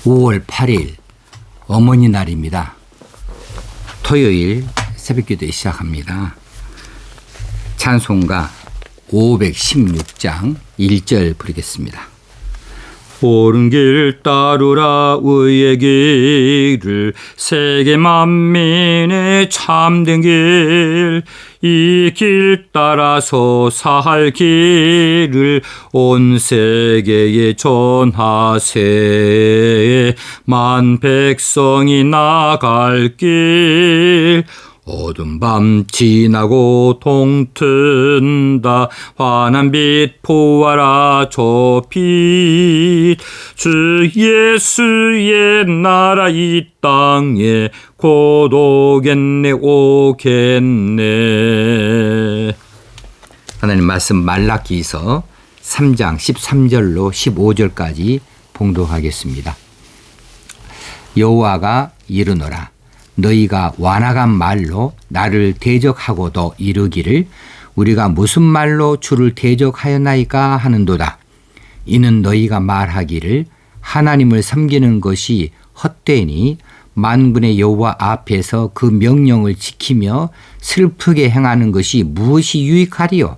5월 8일 어머니 날입니다. 토요일 새벽기도에 시작합니다. 찬송가 516장 1절 부르겠습니다. 옳은 길 따르라 의의 길을 세계 만민의 참된 길 이 길 따라서 살 길을 온 세계에 전하세 만 백성이 나갈 길 어두운 밤 지나고 동튼다 환한 빛 보아라 저 빛 주 예수의 나라 이 땅에 곧 오겠네 오겠네. 하나님 말씀 말라기서 3장 13절로 15절까지 봉독하겠습니다. 여호와가 이르노라 너희가 완악한 말로 나를 대적하고도 이르기를 우리가 무슨 말로 주를 대적하였나이까 하는도다. 이는 너희가 말하기를 하나님을 섬기는 것이 헛되니 만군의 여호와 앞에서 그 명령을 지키며 슬프게 행하는 것이 무엇이 유익하리요.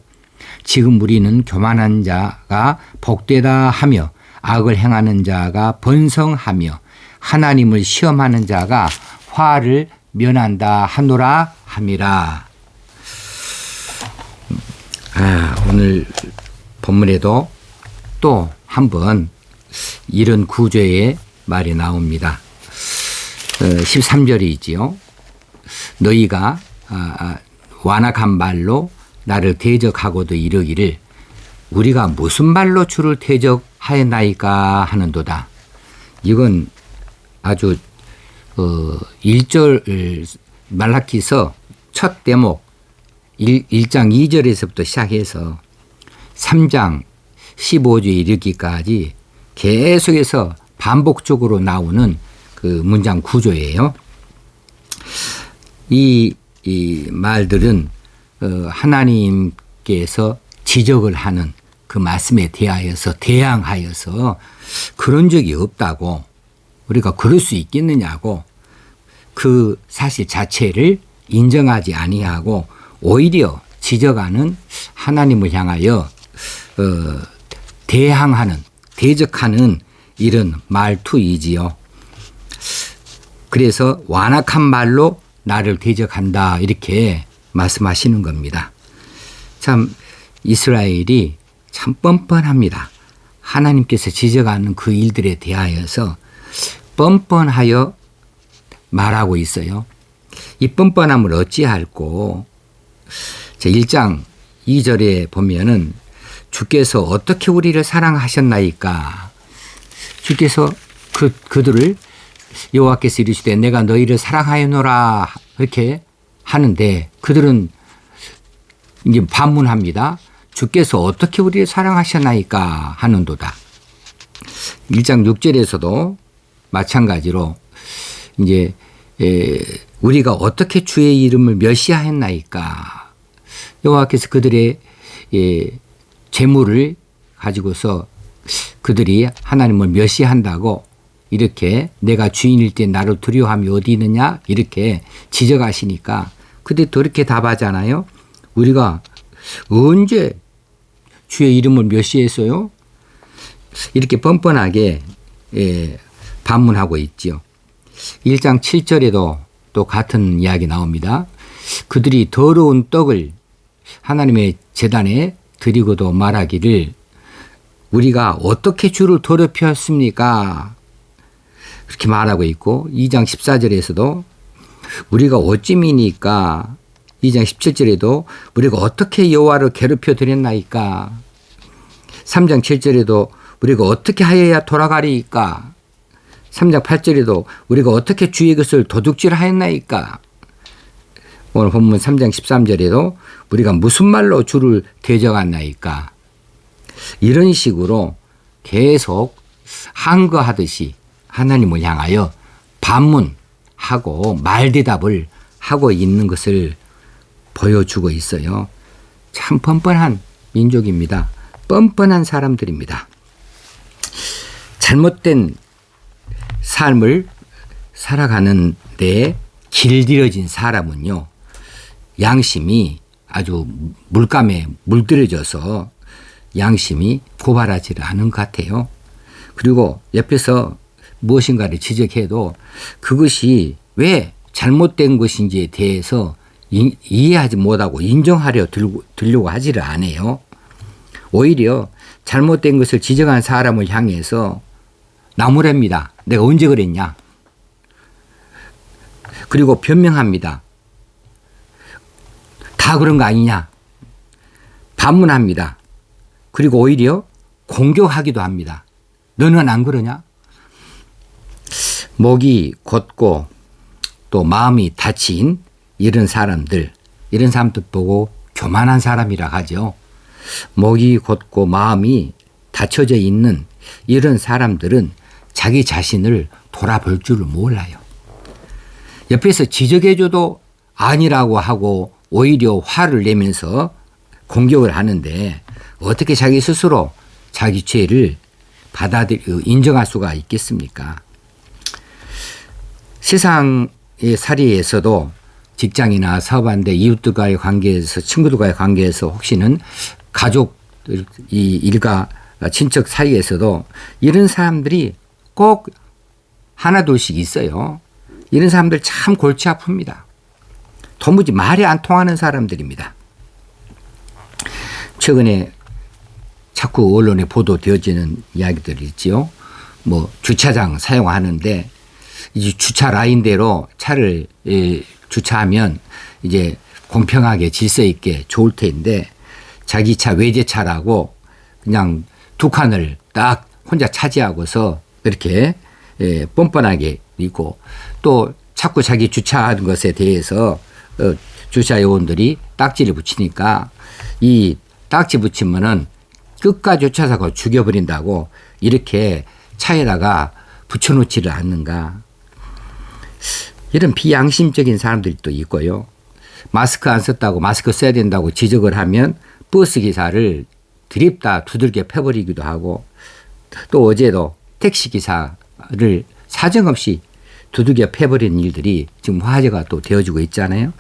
지금 우리는 교만한 자가 복되다 하며 악을 행하는 자가 번성하며 하나님을 시험하는 자가 화를 면한다 하노라 함이라. 오늘 본문에도 또 한 번 이런 구조의 말이 나옵니다. 13절이지요. 너희가 완악한 말로 나를 대적하고도 이르기를 우리가 무슨 말로 주를 대적하였나이까 하는도다. 이건 아주 1절 말라기서 첫 대목 1장 2절에서부터 시작해서 3장 15절에 이르기까지 계속해서 반복적으로 나오는 그 문장 구조예요. 이 말들은 하나님께서 지적을 하는 그 말씀에 대항하여서 그런 적이 없다고 우리가 그럴 수 있겠느냐고 그 사실 자체를 인정하지 아니하고 오히려 지적하는 하나님을 향하여 대적하는 이런 말투이지요. 그래서 완악한 말로 나를 대적한다 이렇게 말씀하시는 겁니다. 참 이스라엘이 참 뻔뻔합니다. 하나님께서 지적하는 그 일들에 대하여서 뻔뻔하여 말하고 있어요. 이 뻔뻔함을 어찌할꼬. 1장 2절에 보면은 주께서 어떻게 우리를 사랑하셨나이까. 주께서 그들을 여호와께서 이르시되 내가 너희를 사랑하였노라 이렇게 하는데 그들은 이제 반문합니다. 주께서 어떻게 우리를 사랑하셨나이까 하는도다. 1장 6절에서도 마찬가지로 이제 우리가 어떻게 주의 이름을 멸시하였나이까. 여호와께서 그들의 재물을 가지고서 그들이 하나님을 멸시한다고 이렇게 내가 주인일 때 나를 두려워함이 어디 있느냐 이렇게 지적하시니까 그들이 그렇게 답하잖아요. 우리가 언제 주의 이름을 멸시했어요? 이렇게 뻔뻔하게 반문하고 있지요. 1장 7절에도 또 같은 이야기 나옵니다. 그들이 더러운 떡을 하나님의 제단에 드리고도 말하기를 우리가 어떻게 주를 더럽혔습니까? 그렇게 말하고 있고 2장 14절에서도 우리가 어찌미니까 2장 17절에도 우리가 어떻게 여호와를 괴롭혀 드렸나이까 3장 7절에도 우리가 어떻게 하여야 돌아가리이까 3장 8절에도 우리가 어떻게 주의 것을 도둑질하였나이까 오늘 본문 3장 13절에도 우리가 무슨 말로 주를 대적하나이까 이런 식으로 계속 항거하듯이 하나님을 향하여 반문하고 말대답을 하고 있는 것을 보여주고 있어요. 참 뻔뻔한 민족입니다. 뻔뻔한 사람들입니다. 잘못된 삶을 살아가는 데 길들여진 사람은요, 양심이 아주 물감에 물들여져서 양심이 고발하지 않은 것 같아요. 그리고 옆에서 무엇인가를 지적해도 그것이 왜 잘못된 것인지에 대해서 이해하지 못하고 인정하려 들려고 하지를 않아요. 오히려 잘못된 것을 지적한 사람을 향해서 나무랍니다. 내가 언제 그랬냐. 그리고 변명합니다. 다 그런 거 아니냐. 반문합니다. 그리고 오히려 공격하기도 합니다. 너는 안 그러냐? 목이 곧고 또 마음이 다친 이런 사람들 보고 교만한 사람이라 하죠. 목이 곧고 마음이 닫혀져 있는 이런 사람들은 자기 자신을 돌아볼 줄을 몰라요. 옆에서 지적해줘도 아니라고 하고 오히려 화를 내면서 공격을 하는데 어떻게 자기 스스로 자기 죄를 인정할 수가 있겠습니까? 세상의 사리에서도 직장이나 사업하는데 이웃들과의 관계에서 친구들과의 관계에서 혹시는 가족 일가 친척 사이에서도 이런 사람들이 꼭 하나둘씩 있어요. 이런 사람들 참 골치 아픕니다. 도무지 말이 안 통하는 사람들입니다. 최근에 자꾸 언론에 보도되어지는 이야기들이 있지요. 뭐 주차장 사용하는데 이제 주차 라인대로 차를 주차하면 이제 공평하게 질서 있게 좋을 텐데 자기 차 외제차라고 그냥 두 칸을 딱 혼자 차지하고서 이렇게 뻔뻔하게 있고 또 자꾸 자기 주차하는 것에 대해서 주차 요원들이 딱지를 붙이니까 이 딱지 붙이면은 끝까지 쫓아서 죽여버린다고 이렇게 차에다가 붙여놓지를 않는가. 이런 비양심적인 사람들이 또 있고요. 마스크 안 썼다고 마스크 써야 된다고 지적을 하면 버스 기사를 드립다 두들겨 패버리기도 하고 또 어제도 택시 기사를 사정없이 두들겨 패버린 일들이 지금 화제가 또 되어지고 있잖아요.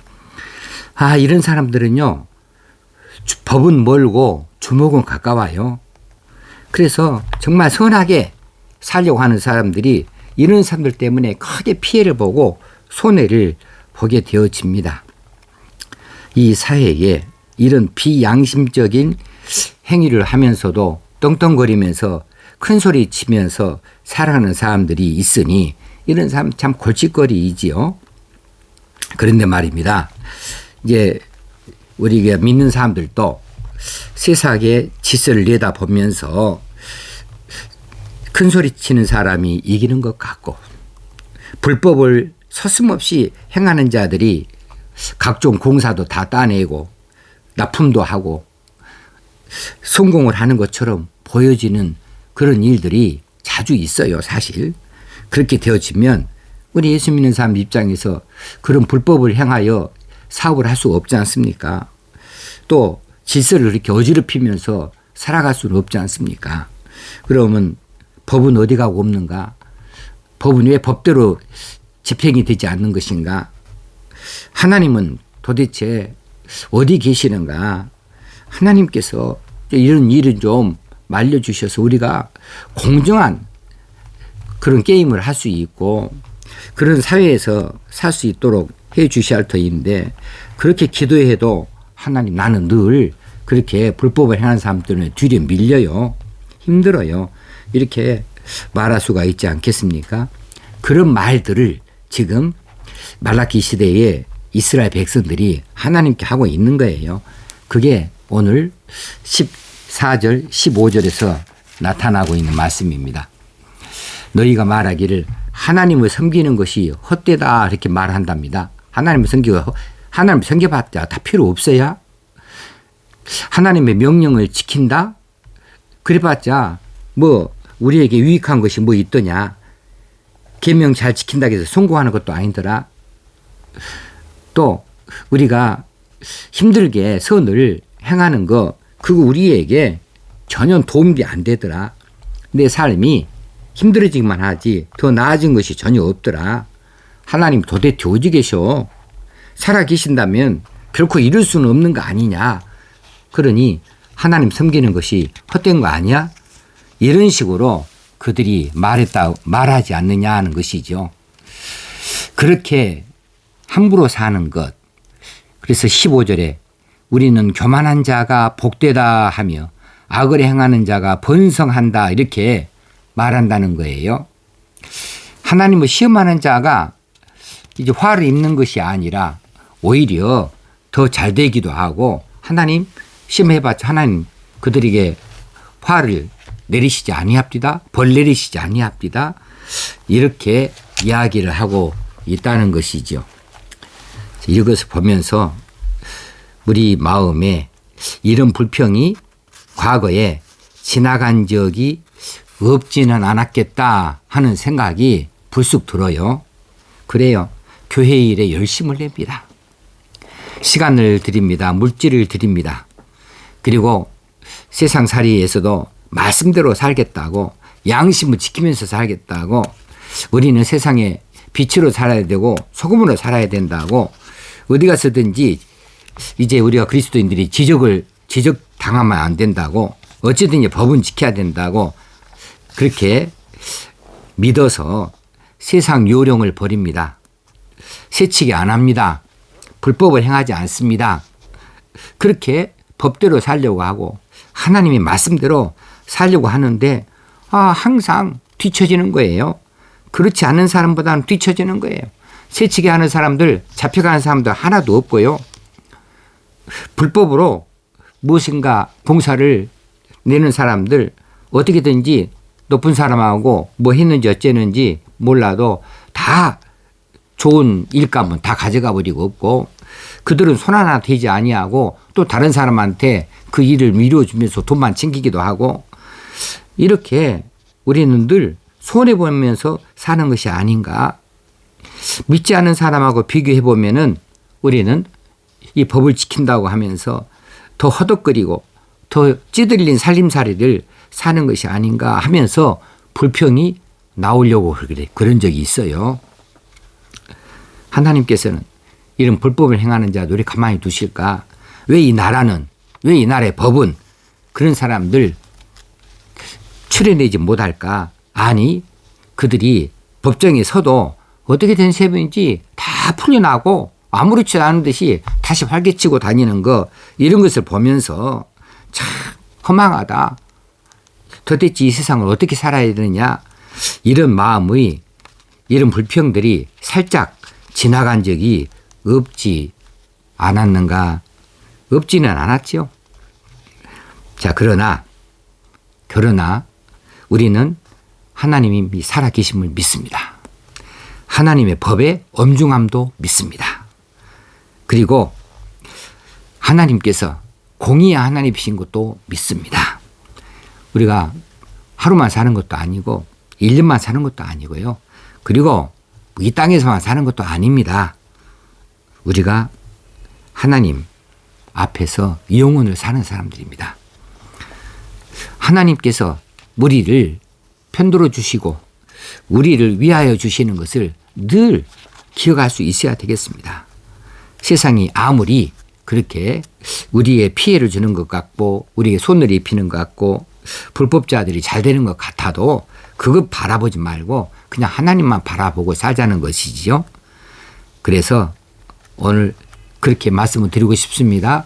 아, 이런 사람들은요, 법은 멀고 주먹은 가까워요. 그래서 정말 선하게 살려고 하는 사람들이 이런 사람들 때문에 크게 피해를 보고 손해를 보게 되어집니다. 이 사회에 이런 비양심적인 행위를 하면서도 떵떵거리면서 큰 소리 치면서 살아가는 사람들이 있으니 이런 사람 참 골칫거리이지요. 그런데 말입니다. 이제 우리가 믿는 사람들도 세상의 질서를 내다보면서 큰 소리 치는 사람이 이기는 것 같고 불법을 서슴없이 행하는 자들이 각종 공사도 다 따내고 납품도 하고 성공을 하는 것처럼 보여지는 그런 일들이 자주 있어요, 사실. 그렇게 되어지면 우리 예수 믿는 사람 입장에서 그런 불법을 행하여 사업을 할 수 없지 않습니까? 또 질서를 이렇게 어지럽히면서 살아갈 수는 없지 않습니까? 그러면 법은 어디 가고 없는가? 법은 왜 법대로 집행이 되지 않는 것인가? 하나님은 도대체 어디 계시는가? 하나님께서 이런 일을 좀 말려주셔서 우리가 공정한 그런 게임을 할 수 있고 그런 사회에서 살 수 있도록 해 주셔야 할 터인데 그렇게 기도해도 하나님 나는 늘 그렇게 불법을 행하는 사람들은 뒤에 밀려요. 힘들어요. 이렇게 말할 수가 있지 않겠습니까? 그런 말들을 지금 말라기 시대에 이스라엘 백성들이 하나님께 하고 있는 거예요. 그게 오늘 14절 15절에서 나타나고 있는 말씀입니다. 너희가 말하기를 하나님을 섬기는 것이 헛되다 이렇게 말한답니다. 하나님을 섬겨봤자 다 필요 없어야? 하나님의 명령을 지킨다? 그래봤자 뭐 우리에게 유익한 것이 뭐 있더냐? 계명 잘 지킨다고 해서 성공하는 것도 아니더라. 또 우리가 힘들게 선을 행하는 거 그거 우리에게 전혀 도움이 안 되더라. 내 삶이 힘들어지기만 하지 더 나아진 것이 전혀 없더라. 하나님 도대체 어디 계셔? 살아 계신다면 결코 이룰 수는 없는 거 아니냐. 그러니 하나님 섬기는 것이 헛된 거 아니야? 이런 식으로 그들이 말하지 않느냐 하는 것이죠. 그렇게 함부로 사는 것. 그래서 15절에 우리는 교만한 자가 복되다 하며 악을 행하는 자가 번성한다 이렇게 말한다는 거예요. 하나님을 시험하는 자가 이제 화를 입는 것이 아니라 오히려 더 잘 되기도 하고 하나님 시험해봤자 하나님 그들에게 화를 내리시지 아니합니다. 벌 내리시지 아니합니다. 이렇게 이야기를 하고 있다는 것이죠. 이것을 보면서 우리 마음에 이런 불평이 과거에 지나간 적이 없지는 않았겠다 하는 생각이 불쑥 들어요. 그래요. 교회 일에 열심을 냅니다. 시간을 드립니다. 물질을 드립니다. 그리고 세상살이에서도 말씀대로 살겠다고 양심을 지키면서 살겠다고 우리는 세상에 빛으로 살아야 되고 소금으로 살아야 된다고 어디 가서든지 이제 우리가 그리스도인들이 지적당하면 안 된다고 어쨌든 법은 지켜야 된다고 그렇게 믿어서 세상 요령을 버립니다. 새치기 안 합니다. 불법을 행하지 않습니다. 그렇게 법대로 살려고 하고 하나님의 말씀대로 살려고 하는데 항상 뒤처지는 거예요. 그렇지 않은 사람보다는 뒤처지는 거예요. 새치기 하는 사람들, 잡혀가는 사람들 하나도 없고요. 불법으로 무엇인가 봉사를 내는 사람들 어떻게든지 높은 사람하고 뭐 했는지 어쨌는지 몰라도 다 좋은 일감은 다 가져가 버리고 없고 그들은 손 하나 대지 아니하고 또 다른 사람한테 그 일을 미뤄주면서 돈만 챙기기도 하고 이렇게 우리는 늘 손해보면서 사는 것이 아닌가. 믿지 않는 사람하고 비교해 보면은 우리는 이 법을 지킨다고 하면서 더 허덕거리고 더 찌들린 살림살이를 사는 것이 아닌가 하면서 불평이 나오려고 그런 적이 있어요. 하나님께서는 이런 불법을 행하는 자들이 가만히 두실까? 왜 이 나라의 법은 그런 사람들 추려내지 못할까? 아니, 그들이 법정에 서도 어떻게 된 셈인지 다 풀려나고 아무렇지도 않은 듯이 다시 활개치고 다니는 거 이런 것을 보면서 참 허망하다. 도대체 이 세상을 어떻게 살아야 되느냐 이런 마음의 이런 불평들이 살짝 지나간 적이 없지 않았는가? 없지는 않았죠. 자, 그러나 우리는 하나님이 살아계심을 믿습니다. 하나님의 법의 엄중함도 믿습니다. 그리고 하나님께서 공의의 하나님이신 것도 믿습니다. 우리가 하루만 사는 것도 아니고 1년만 사는 것도 아니고요. 그리고 이 땅에서만 사는 것도 아닙니다. 우리가 하나님 앞에서 영원을 사는 사람들입니다. 하나님께서 우리를 편들어 주시고 우리를 위하여 주시는 것을 늘 기억할 수 있어야 되겠습니다. 세상이 아무리 그렇게 우리의 피해를 주는 것 같고 우리의 손을 입히는 것 같고 불법자들이 잘 되는 것 같아도 그것 바라보지 말고 그냥 하나님만 바라보고 살자는 것이지요. 그래서 오늘 그렇게 말씀을 드리고 싶습니다.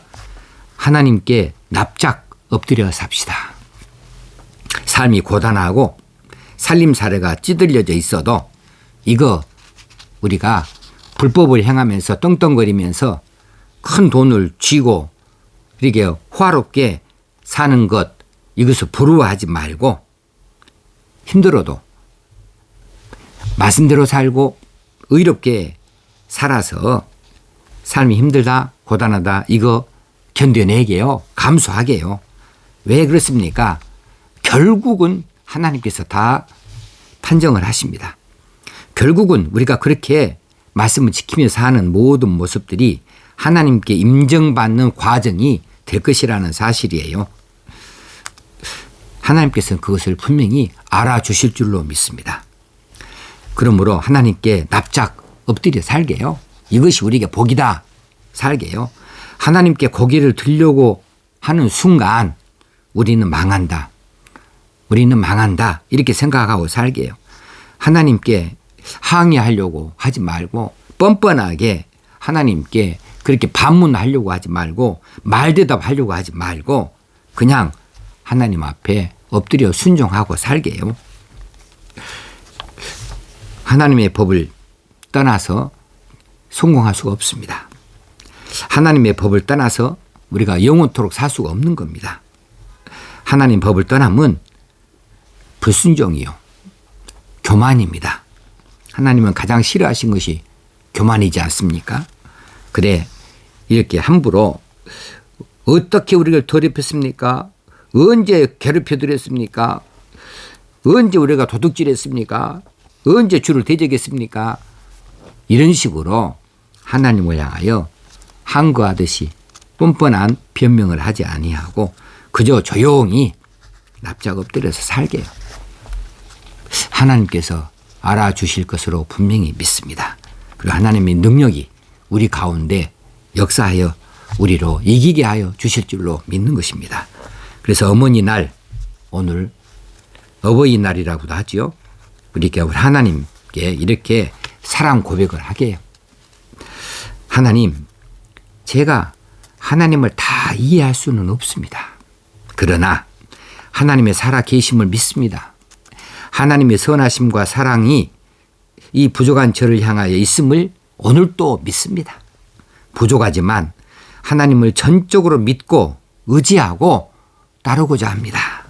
하나님께 납작 엎드려 삽시다. 삶이 고단하고 살림살이가 찌들려져 있어도 이거 우리가 불법을 행하면서 떵떵거리면서 큰 돈을 쥐고 이렇게 화롭게 사는 것 이것을 부러워하지 말고 힘들어도 말씀대로 살고 의롭게 살아서 삶이 힘들다 고단하다 이거 견뎌내게요. 감수하게요. 왜 그렇습니까? 결국은 하나님께서 다 판정을 하십니다. 결국은 우리가 그렇게 말씀을 지키면서 하는 모든 모습들이 하나님께 인정받는 과정이 될 것이라는 사실이에요. 하나님께서는 그것을 분명히 알아주실 줄로 믿습니다. 그러므로 하나님께 납작 엎드려 살게요. 이것이 우리에게 복이다. 살게요. 하나님께 고개를 들려고 하는 순간 우리는 망한다. 우리는 망한다. 이렇게 생각하고 살게요. 하나님께 항의하려고 하지 말고 뻔뻔하게 하나님께 그렇게 반문하려고 하지 말고 말대답하려고 하지 말고 그냥 하나님 앞에 엎드려 순종하고 살게요. 하나님의 법을 떠나서 성공할 수가 없습니다. 하나님의 법을 떠나서 우리가 영원토록 살 수가 없는 겁니다. 하나님 법을 떠나면 불순종이요. 교만입니다. 하나님은 가장 싫어하신 것이 교만이지 않습니까? 그래 이렇게 함부로 어떻게 우리를 더럽혔습니까? 언제 괴롭혀드렸습니까? 언제 우리가 도둑질했습니까? 언제 주를 대적했습니까? 이런 식으로 하나님을 향하여 항거하듯이 뻔뻔한 변명을 하지 아니하고 그저 조용히 납작 엎드려서 살게요. 하나님께서 알아주실 것으로 분명히 믿습니다. 그리고 하나님의 능력이 우리 가운데 역사하여 우리로 이기게 하여 주실 줄로 믿는 것입니다. 그래서 어머니 날, 오늘 어버이날이라고도 하죠. 우리가 하나님께 이렇게 사랑 고백을 하게 해요. 하나님, 제가 하나님을 다 이해할 수는 없습니다. 그러나 하나님의 살아계심을 믿습니다. 하나님의 선하심과 사랑이 이 부족한 저를 향하여 있음을 오늘도 믿습니다. 부족하지만 하나님을 전적으로 믿고 의지하고 따르고자 합니다.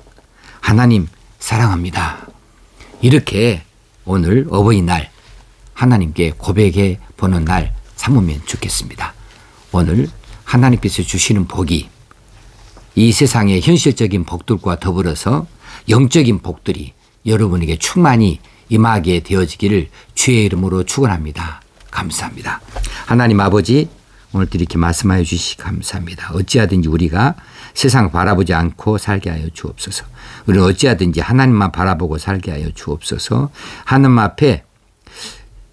하나님 사랑합니다. 이렇게 오늘 어버이날 하나님께 고백해 보는 날 삼으면 좋겠습니다. 오늘 하나님께서 주시는 복이 이 세상의 현실적인 복들과 더불어서 영적인 복들이 여러분에게 충만히 임하게 되어지기를 주의 이름으로 축원합니다. 감사합니다. 하나님 아버지, 오늘도 이렇게 말씀하여 주시기 감사합니다. 어찌하든지 우리가 세상 바라보지 않고 살게 하여 주옵소서. 우리는 어찌하든지 하나님만 바라보고 살게 하여 주옵소서. 하나님 앞에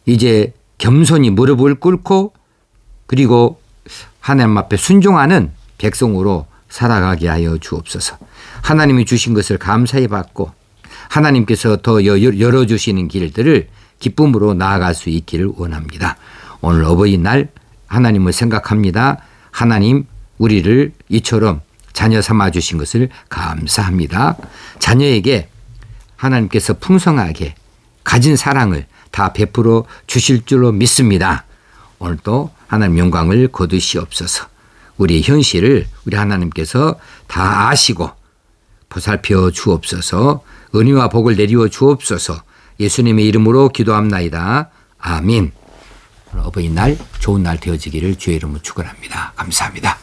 이제 겸손히 무릎을 꿇고 그리고 하나님 앞에 순종하는 백성으로 살아가게 하여 주옵소서. 하나님이 주신 것을 감사히 받고 하나님께서 더 열어주시는 길들을 기쁨으로 나아갈 수 있기를 원합니다. 오늘 어버이날 하나님을 생각합니다. 하나님 우리를 이처럼 자녀 삼아 주신 것을 감사합니다. 자녀에게 하나님께서 풍성하게 가진 사랑을 다 베풀어 주실 줄로 믿습니다. 오늘도 하나님 영광을 거두시옵소서. 우리의 현실을 우리 하나님께서 다 아시고 보살펴 주옵소서. 은혜와 복을 내리워 주옵소서. 예수님의 이름으로 기도합나이다. 아멘. 어버이날 좋은 날 되어지기를 주의 이름으로 축원합니다. 감사합니다.